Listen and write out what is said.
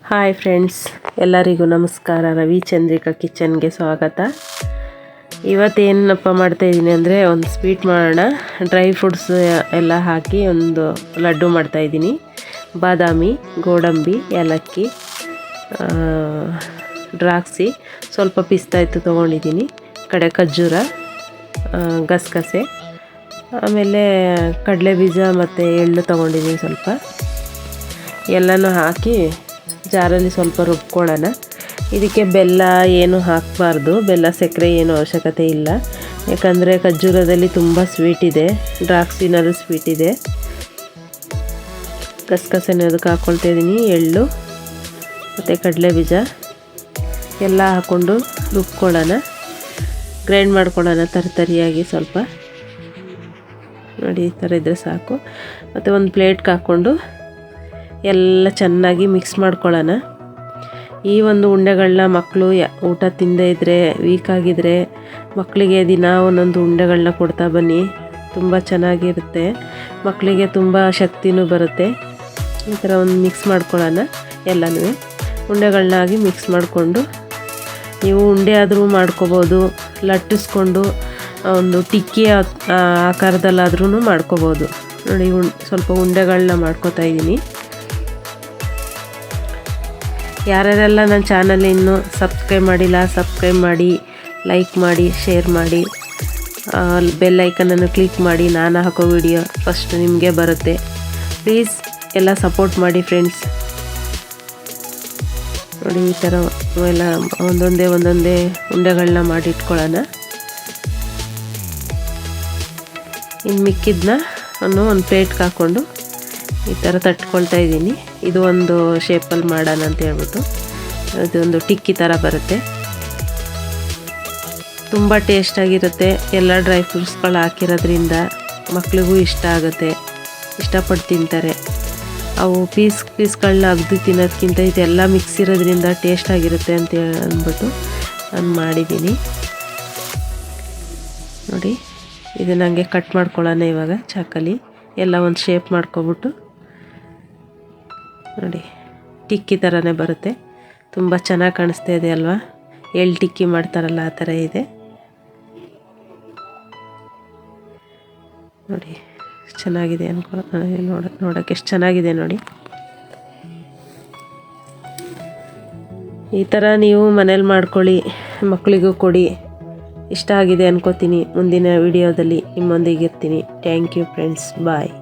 Hi friends, ಎಲ್ಲರಿಗೂ ನಮಸ್ಕಾರ. ರವಿಚಂದ್ರಿಕಾ ಕಿಚನ್ಗೆ ಸ್ವಾಗತ. ಇವತ್ತೇನಪ್ಪ ಮಾಡ್ತಾಯಿದ್ದೀನಿ ಅಂದರೆ ಒಂದು ಸ್ವೀಟ್ ಮಾಡೋಣ. ಡ್ರೈ ಫ್ರೂಟ್ಸ್ ಎಲ್ಲ ಹಾಕಿ ಒಂದು ಲಡ್ಡು ಮಾಡ್ತಾಯಿದ್ದೀನಿ. ಬಾದಾಮಿ, ಗೋಡಂಬಿ, ಏಲಕ್ಕಿ, ದ್ರಾಕ್ಷಿ, ಸ್ವಲ್ಪ ಪಿಸ್ತಾ ಇತ್ತು ತೊಗೊಂಡಿದ್ದೀನಿ, ಕಡೆ ಖರ್ಜೂರ, ಗಸಗಸೆ, ಆಮೇಲೆ ಕಡಲೆ ಬೀಜ ಮತ್ತು ಎಳ್ಳು ತೊಗೊಂಡಿದ್ದೀನಿ. ಸ್ವಲ್ಪ ಎಲ್ಲನೂ ಹಾಕಿ ಜಾರಲ್ಲಿ ಸ್ವಲ್ಪ ರುಬ್ಕೊಳ್ಳೋಣ. ಇದಕ್ಕೆ ಬೆಲ್ಲ ಏನು ಹಾಕಬಾರ್ದು, ಬೆಲ್ಲ ಸಕ್ಕರೆ ಏನು ಅವಶ್ಯಕತೆ ಇಲ್ಲ. ಯಾಕಂದರೆ ಖರ್ಜೂರದಲ್ಲಿ ತುಂಬ ಸ್ವೀಟ್ ಇದೆ, ದ್ರಾಕ್ಷಿನಲ್ಲೂ ಸ್ವೀಟ್ ಇದೆ. ಗಸಗಸೆನ ಅದಕ್ಕೆ ಹಾಕ್ಕೊಳ್ತಾ ಇದ್ದೀನಿ, ಎಳ್ಳು ಮತ್ತು ಕಡಲೆ ಬೀಜ ಎಲ್ಲ ಹಾಕ್ಕೊಂಡು ರುಬ್ಕೊಳ್ಳೋಣ, ಗ್ರೈಂಡ್ ಮಾಡ್ಕೊಳ್ಳೋಣ ತರಿಯಾಗಿ. ಸ್ವಲ್ಪ ನೋಡಿ, ಈ ಥರ ಇದ್ದರೆ ಸಾಕು. ಮತ್ತು ಒಂದು ಪ್ಲೇಟ್ಗೆ ಹಾಕ್ಕೊಂಡು ಎಲ್ಲ ಚೆನ್ನಾಗಿ ಮಿಕ್ಸ್ ಮಾಡ್ಕೊಳ್ಳೋಣ. ಈ ಒಂದು ಉಂಡೆಗಳನ್ನ ಮಕ್ಕಳು ಊಟ ತಿಂದೇ ಇದ್ದರೆ, ವೀಕ್ ಆಗಿದ್ದರೆ ಮಕ್ಕಳಿಗೆ ದಿನ ಒಂದೊಂದು ಉಂಡೆಗಳನ್ನ ಕೊಡ್ತಾ ಬನ್ನಿ. ತುಂಬ ಚೆನ್ನಾಗಿರುತ್ತೆ, ಮಕ್ಕಳಿಗೆ ತುಂಬ ಶಕ್ತಿನೂ ಬರುತ್ತೆ. ಈ ಥರ ಒಂದು ಮಿಕ್ಸ್ ಮಾಡ್ಕೊಳ್ಳೋಣ. ಎಲ್ಲನೂ ಉಂಡೆಗಳನ್ನಾಗಿ ಮಿಕ್ಸ್ ಮಾಡಿಕೊಂಡು ನೀವು ಉಂಡೆ ಆದರೂ ಮಾಡ್ಕೋಬೋದು, ಲಟ್ಟಿಸ್ಕೊಂಡು ಒಂದು ಟಿಕ್ಕಿ ಆಕಾರದಲ್ಲಾದ್ರೂ ಮಾಡ್ಕೋಬೋದು. ನೋಡಿ, ಸ್ವಲ್ಪ ಉಂಡೆಗಳನ್ನ ಮಾಡ್ಕೋತಾ ಇದ್ದೀನಿ. ಯಾರ್ಯಾರೆಲ್ಲ ನನ್ನ ಚಾನಲ್ ಇನ್ನೂ ಸಬ್ಸ್ಕ್ರೈಬ್ ಮಾಡಿಲ್ಲ, ಸಬ್ಸ್ಕ್ರೈಬ್ ಮಾಡಿ, ಲೈಕ್ ಮಾಡಿ, ಶೇರ್ ಮಾಡಿ, ಬೆಲ್ ಐಕನನ್ನು ಕ್ಲಿಕ್ ಮಾಡಿ. ನಾನು ಹಾಕೋ ವಿಡಿಯೋ ಫಸ್ಟ್ ನಿಮಗೆ ಬರುತ್ತೆ. ಪ್ಲೀಸ್ ಎಲ್ಲ ಸಪೋರ್ಟ್ ಮಾಡಿ ಫ್ರೆಂಡ್ಸ್. ನೋಡಿ, ಈ ಥರ ಎಲ್ಲ ಒಂದೊಂದೇ ಉಂಡೆಗಳನ್ನ ಮಾಡಿ ಇಟ್ಕೊಳ್ಳೋಣ. ಇನ್ನು ಮಿಕ್ಕಿದ್ನ ಒಂದು ಪ್ಲೇಟ್ಗೆ ಹಾಕ್ಕೊಂಡು ಈ ಥರ ತಟ್ಕೊಳ್ತಾ ಇದ್ದೀನಿ. ಇದು ಒಂದು ಶೇಪಲ್ಲಿ ಮಾಡೋಣ ಅಂತ ಹೇಳ್ಬಿಟ್ಟು ಇದೊಂದು ಟಿಕ್ಕಿ ಥರ ಬರುತ್ತೆ. ತುಂಬ ಟೇಸ್ಟಾಗಿರುತ್ತೆ. ಎಲ್ಲ ಡ್ರೈ ಫ್ರೂಟ್ಸ್ಗಳು ಹಾಕಿರೋದ್ರಿಂದ ಮಕ್ಳಿಗೂ ಇಷ್ಟ ಆಗುತ್ತೆ, ಇಷ್ಟಪಟ್ಟು ತಿಂತಾರೆ. ಅವು ಪೀಸ್ಗಳನ್ನ ಅಗ್ದು ತಿನ್ನೋದಕ್ಕಿಂತ ಇದೆಲ್ಲ ಮಿಕ್ಸ್ ಇರೋದ್ರಿಂದ ಟೇಸ್ಟಾಗಿರುತ್ತೆ ಅಂತ ಅಂದ್ಬಿಟ್ಟು ನಾನು ಮಾಡಿದ್ದೀನಿ. ನೋಡಿ, ಇದು ನನಗೆ ಕಟ್ ಮಾಡ್ಕೊಳ್ಳೋಣ ಇವಾಗ ಚಾಕಲಿ. ಎಲ್ಲ ಒಂದು ಶೇಪ್ ಮಾಡ್ಕೊಬಿಟ್ಟು ನೋಡಿ, ಟಿಕ್ಕಿ ಥರನೇ ಬರುತ್ತೆ. ತುಂಬ ಚೆನ್ನಾಗಿ ಕಾಣಿಸ್ತಾ ಇದೆ ಅಲ್ವಾ? ಎಳ್ಳು ಟಿಕ್ಕಿ ಮಾಡ್ತಾರಲ್ಲ ಆ ಥರ ಇದೆ. ನೋಡಿ, ಚೆನ್ನಾಗಿದೆ ನೋಡೋಕ್ಕೆ ಎಷ್ಟು ಚೆನ್ನಾಗಿದೆ ನೋಡಿ. ಈ ಥರ ನೀವು ಮನೇಲಿ ಮಾಡ್ಕೊಳ್ಳಿ, ಮಕ್ಕಳಿಗೂ ಕೊಡಿ. ಇಷ್ಟ ಆಗಿದೆ ಅನ್ಕೋತೀನಿ. ಮುಂದಿನ ವಿಡಿಯೋದಲ್ಲಿ ನಿಮ್ಮೊಂದಿಗೆ ಇರ್ತೀನಿ. Thank you friends, bye.